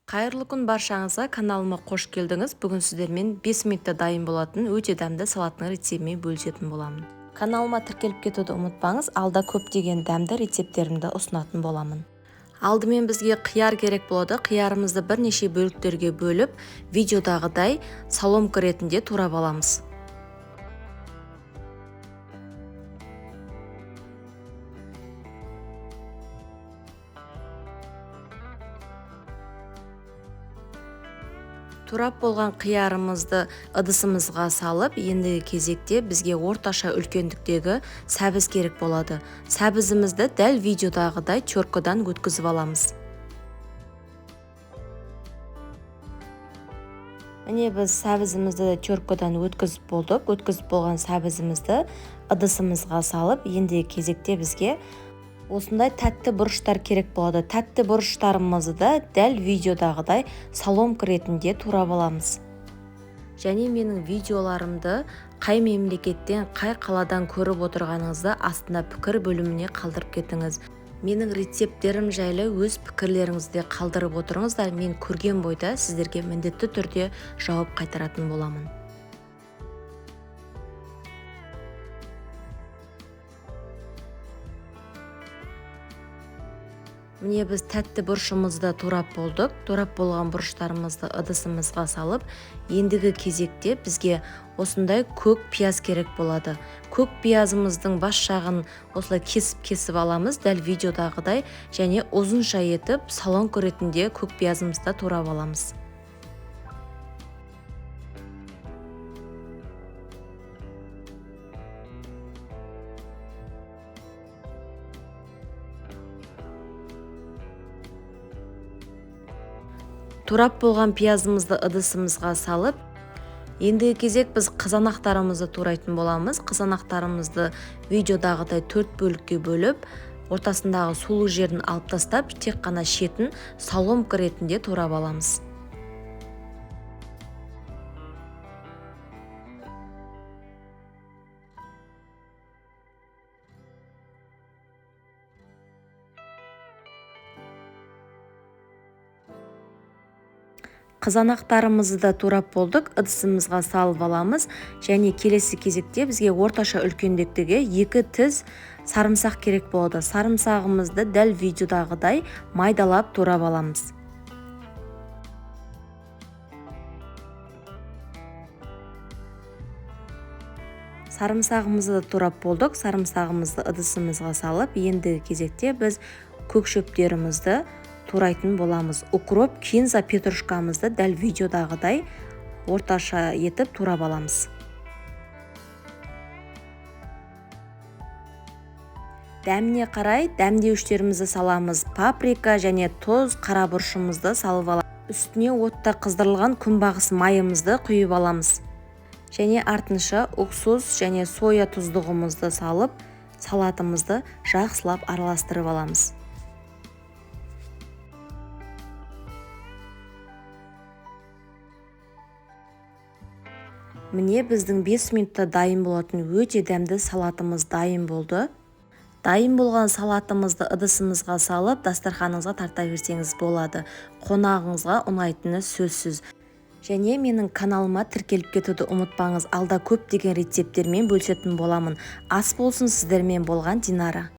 Қайырлы күн баршаңызға, каналыма қош келдіңіз. Бүгін сіздермен 5 минутта дайын болатын өте дәмді салаттың рецептімен бөлісетін боламын. Каналыма тіркеліп кетуді ұмытпаңыз, алда көптеген дәмді рецепттерімді ұсынатын боламын. Алдымен бізге қияр керек болады. Қиярымызды бірнеше бөліктерге бөліп, видеодағыдай соломка ретінде турап аламыз. Турап болған қиярымызды ыдысымызға салып, ендігі кезекте бізге орташа үлкендіктегі сәбіз керек болады. Сәбізімізді дәл видеодағыдай теркадан өткізіп аламыз. Міне біз сәбізімізді теркадан өткізіп болдық. Өткізіп болған сәбізімізді ыдысымызға салып, ендігі кезекте бізге осындай тәтті бұрыштар керек болады. Тәтті бұрыштарымызды да дәл видеодағыдай соломка ретінде турап аламыз. Және менің видеоларымды қай мемлекеттен, қай қаладан көріп отырғаныңызды астына пікір бөліміне қалдырып кетіңіз. Менің рецепттерім жайлы өз пікірлеріңізді қалдырып отырыңыздар. Мен көрген бойда сіздерге міндетті түрде жауап қайтаратын боламын. Міне біз тәтті бұрышымызды турап болдық. Турап болған бұрыштарымызды ыдысымызға салып, ендігі кезекте бізге осындай көк пияз керек болады. Көк пиязымыздың бас жағын осылай кесіп аламыз, дәл видеодағыдай, және ұзынша етіп соломка ретінде көк пиязымызды турап аламыз. Турап болған пиязымызды ыдысымызға салып, ендігі кезек біз қызанақтарымызды турайтын боламыз. Қызанақтарымызды видеодағыдай 4 бөлікке бөліп, ортасындағы сулы жерін алып тастап, тек қана шетін соломка ретінде турап аламыз. Қызанақтарымызды да турап болдық, ыдысымызға салып аламыз, және келесі кезекте бізге орташа үлкендіктегі 2 тіз сарымсақ керек болады. Сарымсағымызды дәл видеодағыдай майдалап турап аламыз. Сарымсағымызды турап болдық, сарымсағымызды ыдысымызға салып, ендігі кезекте біз көк шөптерімізді турайтын боламыз. Укроп, кинза, петрушкамызды дәл видеодағыдай орташа етіп турап аламыз. Дәміне қарай дәмдеуіштерімізді саламыз. Паприка және тоз, қара бұрышымызды салып аламыз. Үстіне отта қыздырылған күнбағыс майымызды құйып аламыз. Және артынша уксус және соя тұздығымызды салып, салатымызды жақсылап араластырып аламыз. Міне біздің 5 минутта дайын болатын өте дәмді салатымыз дайын болды. Дайын болған салатымызды ыдысымызға салып, дастарханыңызға тарта берсеңіз болады. Қонағыңызға ұнайтыны сөзсіз. Және менің каналыма тіркеліп кетуді ұмытпаңыз. Алда көптеген рецепттермен бөлісетін боламын. Ас болсын, сіздермен болған Динара.